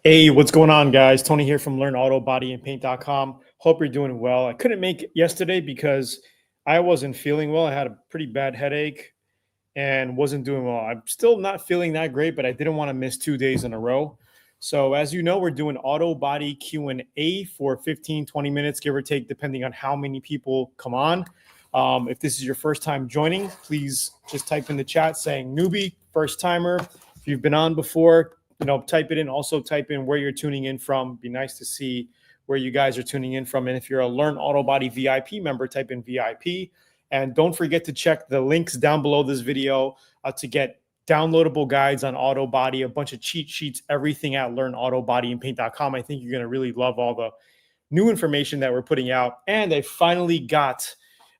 Hey, what's going on, guys? Tony here from LearnAutoBodyAndPaint.com. Hope you're doing well. I couldn't make it yesterday because I wasn't feeling well. I had a pretty bad headache and wasn't doing well. I'm still not feeling that great, but I didn't want to miss 2 days in a row. So as you know, we're doing auto body Q&A for 15, 20 minutes, give or take, depending on how many people come on. If this is your first time joining, please just type in the chat saying newbie, first timer. If you've been on before, type it in. Also type in where you're tuning in from. Be nice to see where you guys are tuning in from. And if you're a Learn Auto Body VIP member, type in VIP. And don't forget to check the links down below this video to get downloadable guides on auto body, a bunch of cheat sheets, everything at LearnAutoBodyAndPaint.com. I think you're going to really love all the new information that we're putting out. And I finally got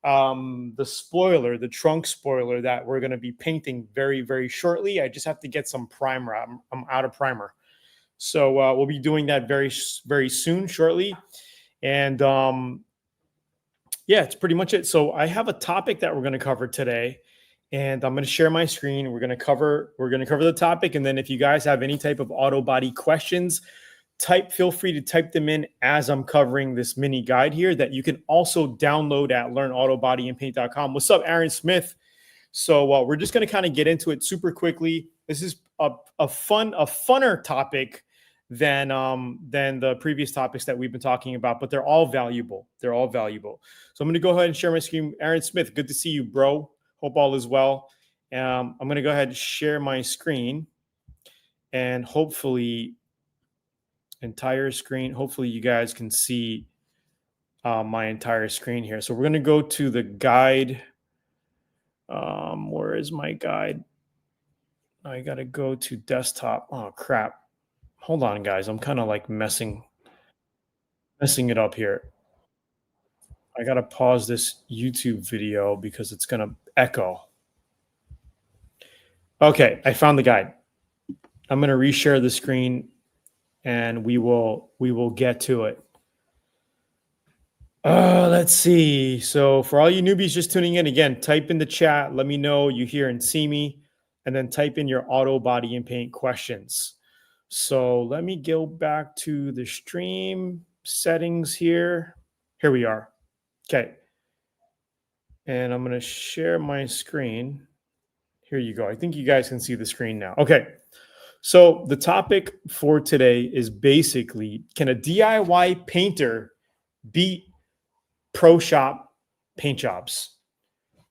the spoiler, the trunk spoiler that we're going to be painting very, very shortly. I just have to get some primer. I'm out of primer. So we'll be doing that very, very soon, shortly. And yeah, it's pretty much it. So I have a topic that we're going to cover today, and I'm going to share my screen. We're going to cover the topic. And then if you guys have any type of auto body questions, feel free to type them in as I'm covering this mini guide here that you can also download at LearnAutoBodyAndPaint.com. What's up, Aaron Smith? So we're just going to kind of get into it super quickly. This is a funner topic than the previous topics that we've been talking about, but they're all valuable. They're all valuable. So I'm going to go ahead and share my screen. Aaron Smith, good to see you, bro. Hope all is well. I'm going to go ahead and share my screen, and hopefully entire screen. Hopefully you guys can see my entire screen here. So we're going to go to the guide. Where is my guide? I got to go to desktop. Oh, crap. Hold on, guys. I'm kind of like messing it up here. I got to pause this YouTube video because it's going to echo. Okay, I found the guide. I'm going to reshare the screen and we will get to it. Let's see. So for all you newbies just tuning in, again, type in the chat. Let me know you hear and see me, and then type in your auto body and paint questions. So let me go back to the stream settings here. Here we are. Okay. And I'm going to share my screen. Here you go. I think you guys can see the screen now. Okay. So the topic for today is basically, can a DIY painter beat pro shop paint jobs?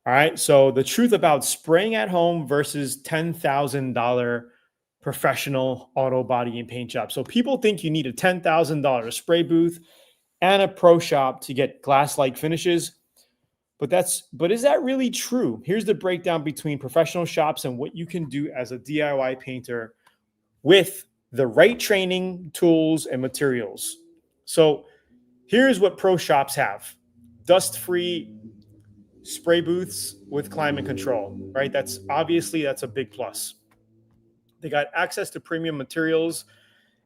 All right. So the truth about spraying at home versus $10,000 professional auto body and paint job. So people think you need a $10,000 spray booth and a pro shop to get glass-like finishes. But is that really true? Here's the breakdown between professional shops and what you can do as a DIY painter with the right training, tools, and materials. So here's what pro shops have: dust-free spray booths with climate control, right? That's a big plus. They got access to premium materials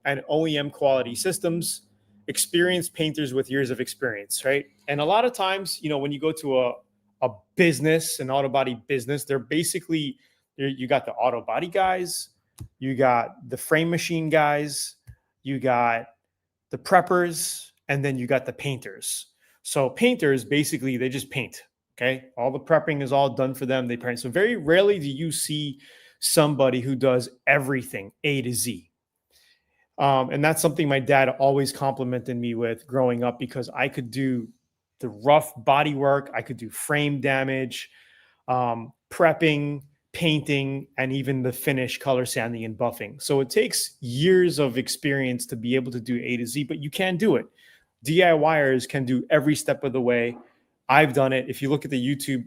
and OEM quality systems, experienced painters with years of experience, right? And a lot of times, when you go to a business, an auto body business, they're basically, you got the auto body guys, you got the frame machine guys, you got the preppers, and then you got the painters. So painters, basically, they just paint, okay? All the prepping is all done for them. They paint. So very rarely do you see somebody who does everything A to Z. And that's something my dad always complimented me with growing up, because I could do the rough body work, I could do frame damage, prepping, painting, and even the finish, color sanding and buffing. So it takes years of experience to be able to do A to Z, but you can do it. DIYers can do every step of the way. I've done it. If you look at the YouTube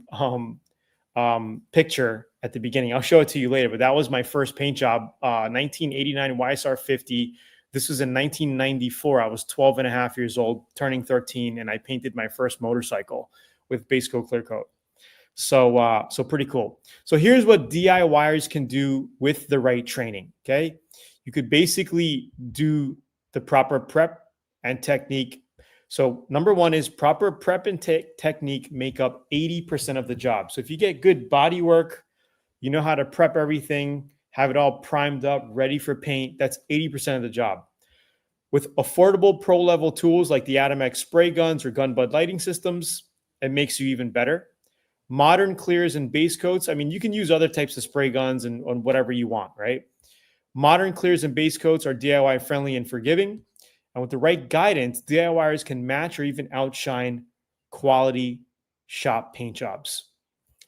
picture at the beginning, I'll show it to you later, but that was my first paint job, 1989 YSR 50. This was in 1994. I was 12 and a half years old, turning 13, and I painted my first motorcycle with base coat clear coat. So pretty cool. So here's what DIYers can do with the right training, okay? You could basically do the proper prep and technique. So number one is proper prep and technique make up 80% of the job. So if you get good body work, you know how to prep everything, have it all primed up, ready for paint, that's 80% of the job. With affordable pro level tools like the Atomex spray guns or gun bud lighting systems, it makes you even better. Modern clears and base coats. I mean, you can use other types of spray guns and on whatever you want, right? Modern clears and base coats are DIY friendly and forgiving. And with the right guidance, DIYers can match or even outshine quality shop paint jobs.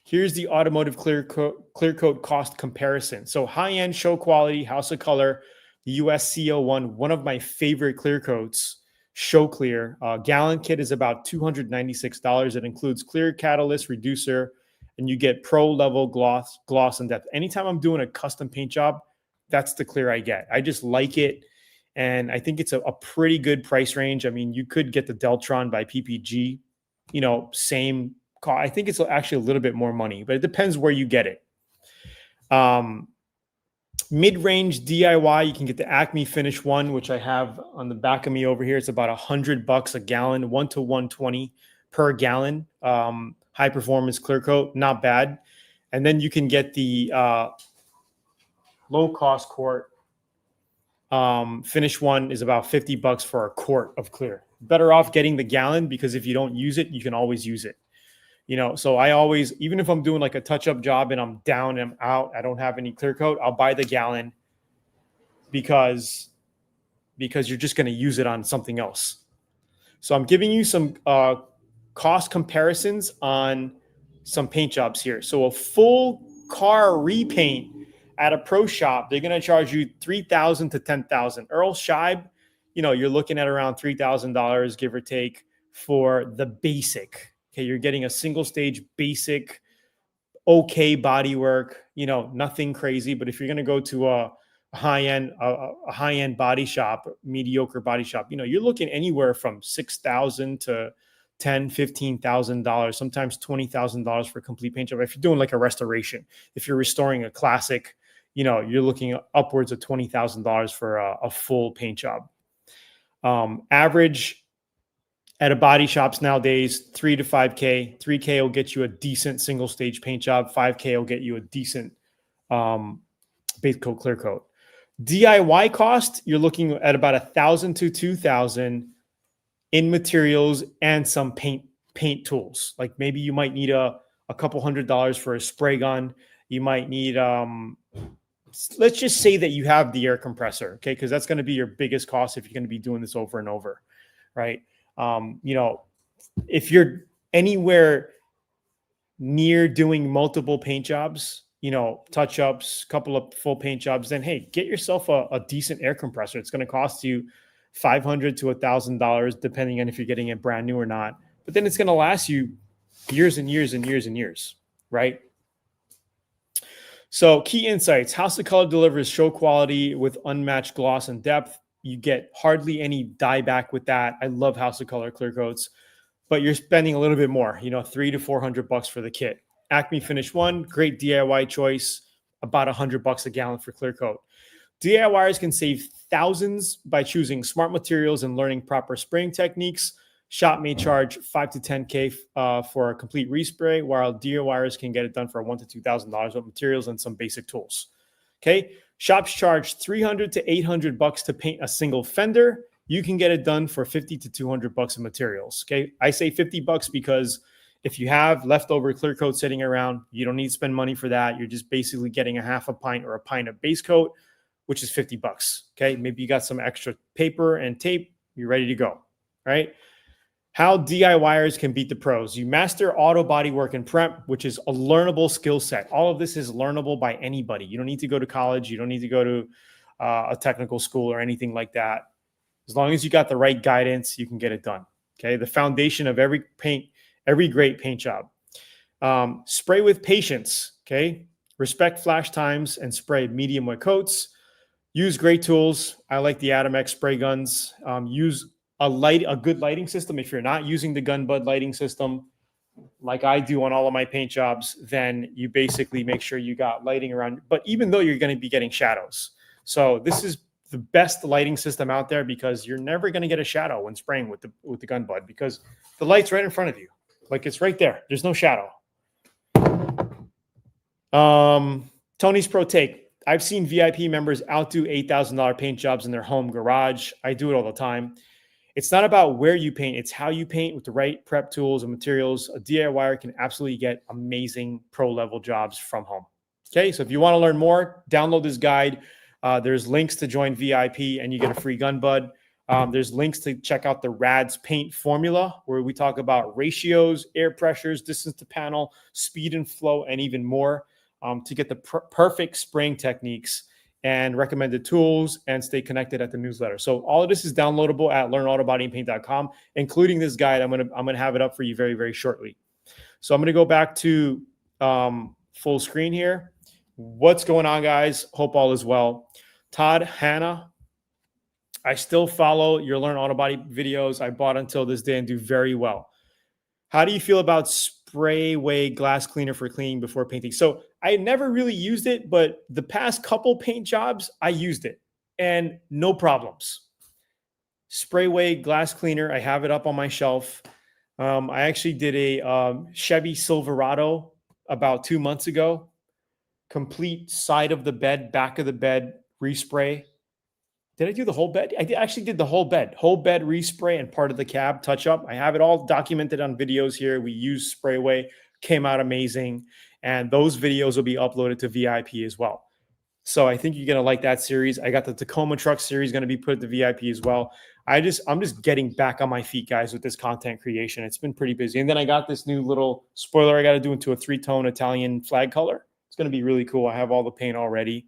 Here's the automotive clear coat cost comparison. So high-end show quality, House of Color, the US CO1, one of my favorite clear coats, Show Clear. Gallon kit is about $296. It includes clear catalyst reducer, and you get pro level gloss and depth. Anytime I'm doing a custom paint job, that's the clear I get. I just like it. And I think it's a pretty good price range. I mean, you could get the Deltron by PPG, same cost. I think it's actually a little bit more money, but it depends where you get it. Mid-range DIY, you can get the Acme Finish One, which I have on the back of me over here. It's about $100 a gallon, 1 to 120 per gallon. High performance clear coat, not bad. And then you can get the low cost quart. Finish One is about $50 for a quart of clear. Better off getting the gallon, because if you don't use it, you can always use it. So I always, even if I'm doing like a touch-up job and I'm down and I'm out, I don't have any clear coat, I'll buy the gallon because you're just going to use it on something else. So I'm giving you some cost comparisons on some paint jobs here. So a full car repaint at a pro shop, they're going to charge you $3,000 to $10,000. Earl Scheib, you're looking at around $3,000, give or take, for the basic. Okay, you're getting a single stage basic, okay body work, nothing crazy. But if you're going to go to a high-end body shop, mediocre body shop, you're looking anywhere from $6,000 to $10,000, $15,000, sometimes $20,000 for a complete paint job. If you're doing like a restoration, if you're restoring a classic, you're looking upwards of $20,000 for a full paint job. Average at a body shops nowadays, $3,000 to $5,000. $3,000 will get you a decent single stage paint job. $5,000 will get you a decent base coat, clear coat. DIY cost, you're looking at about $1,000 to $2,000 in materials and some paint tools. Like maybe you might need a couple $100 for a spray gun. You might need, let's just say that you have the air compressor, okay? Because that's going to be your biggest cost if you're going to be doing this over and over, right? If you're anywhere near doing multiple paint jobs, touch-ups, couple of full paint jobs, then hey, get yourself a decent air compressor. It's going to cost you $500 to $1,000, depending on if you're getting it brand new or not. But then it's going to last you years and years and years and years, right? So key insights: House of Color delivers show quality with unmatched gloss and depth. You get hardly any dieback with that. I love House of Color clear coats, but you're spending a little bit more, $300 to $400 for the kit. Acme Finish One, great DIY choice, about $100 a gallon for clear coat. DIYers can save thousands by choosing smart materials and learning proper spraying techniques. Shop may charge $5,000 to $10,000 for a complete respray, while DIYers can get it done for $1,000 to $2,000 with materials and some basic tools. Okay. Shops charge $300 to $800 to paint a single fender. You can get it done for $50 to $200 in materials. Okay. I say $50 because if you have leftover clear coat sitting around, you don't need to spend money for that. You're just basically getting a half a pint or a pint of base coat, which is $50. Okay. Maybe you got some extra paper and tape. You're ready to go. Right. How DIYers can beat the pros. You master auto body work and prep, which is a learnable skill set. All of this is learnable by anybody. You don't need to go to college. You don't need to go to a technical school or anything like that. As long as you got the right guidance, you can get it done. Okay. The foundation of every great paint job. Spray with patience. Okay. Respect flash times and spray medium wet coats. Use great tools. I like the Atomex spray guns. Use a good lighting system. If you're not using the gun bud lighting system like I do on all of my paint jobs, then you basically make sure you got lighting around. But even though you're going to be getting shadows, so this is the best lighting system out there, because you're never going to get a shadow when spraying with the gun bud, because the light's right in front of you, like it's right there. There's no shadow. Tony's Pro Take. I've seen VIP members outdo $8,000 paint jobs in their home garage. I do it all the time. It's not about where you paint, it's how you paint with the right prep tools and materials. A DIYer can absolutely get amazing pro level jobs from home. Okay, so if you want to learn more, download this guide. There's links to join VIP and you get a free gun bud. There's links to check out the RADS paint formula, where we talk about ratios, air pressures, distance to panel, speed and flow, and even more to get the perfect spraying techniques and recommended tools and stay connected at the newsletter. So all of this is downloadable at learnautobodyandpaint.com, including this guide. I'm gonna have it up for you very, very shortly. So I'm gonna go back to full screen here. What's going on, guys? Hope all is well. Todd, Hannah, I still follow your Learn Auto Body videos. I bought until this day and do very well. How do you feel about Sprayway glass cleaner for cleaning before painting? So I never really used it, but the past couple paint jobs, I used it and no problems. Sprayway glass cleaner, I have it up on my shelf. I actually did a Chevy Silverado about 2 months ago. Complete side of the bed, back of the bed, respray. Did I do the whole bed? I actually did the whole bed respray and part of the cab touch up. I have it all documented on videos here. We used Sprayway, came out amazing. And those videos will be uploaded to VIP as well. So I think you're going to like that series. I got the Tacoma truck series going to be put to VIP as well. I'm just getting back on my feet, guys, with this content creation. It's been pretty busy. And then I got this new little spoiler I got to do into a 3-tone Italian flag color. It's going to be really cool. I have all the paint already.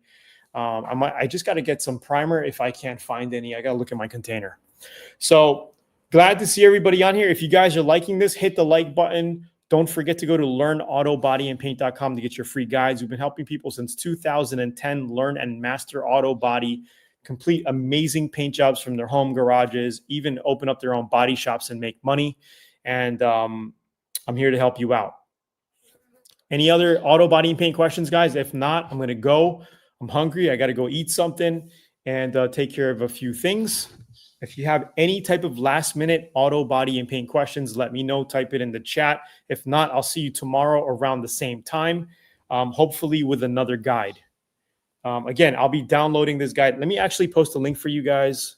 I just got to get some primer if I can't find any. I got to look at my container. So glad to see everybody on here. If you guys are liking this, hit the like button. Don't forget to go to learnautobodyandpaint.com to get your free guides. We've been helping people since 2010 learn and master auto body, complete amazing paint jobs from their home garages, even open up their own body shops and make money. And I'm here to help you out. Any other auto body and paint questions, guys? If not, I'm going to go. I'm hungry. I got to go eat something and take care of a few things. If you have any type of last minute auto body and paint questions, let me know. Type it in the chat. If not, I'll see you tomorrow around the same time, hopefully with another guide. Again, I'll be downloading this guide. Let me actually post a link for you guys.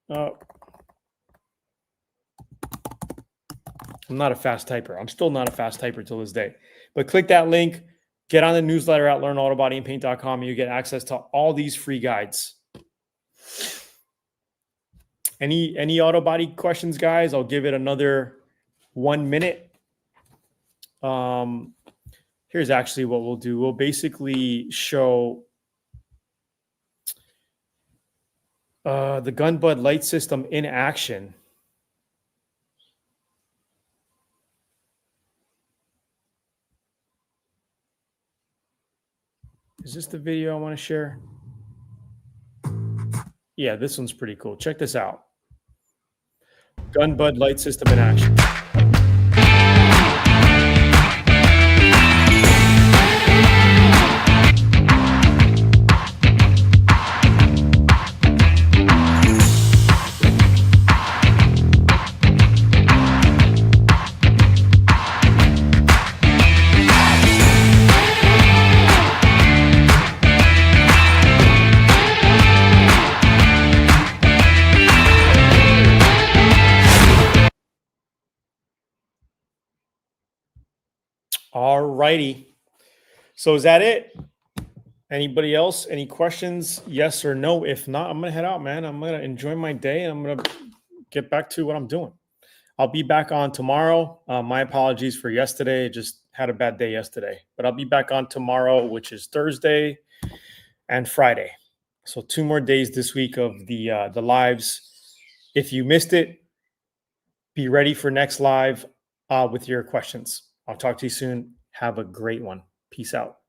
I'm not a fast typer. I'm still not a fast typer till this day. But click that link. Get on the newsletter at learnautobodyandpaint.com. You get access to all these free guides. Any auto body questions, guys? I'll give it another 1 minute. Here's actually what we'll do. We'll basically show the Gun Bud light system in action. Is this the video I want to share? Yeah, this one's pretty cool. Check this out. Gun Bud light system in action. All righty. So is that it? Anybody else? Any questions? Yes or no? If not, I'm going to head out, man. I'm going to enjoy my day. I'm going to get back to what I'm doing. I'll be back on tomorrow. My apologies for yesterday. Just had a bad day yesterday. But I'll be back on tomorrow, which is Thursday and Friday. So 2 more days this week of the lives. If you missed it, be ready for next live with your questions. I'll talk to you soon. Have a great one. Peace out.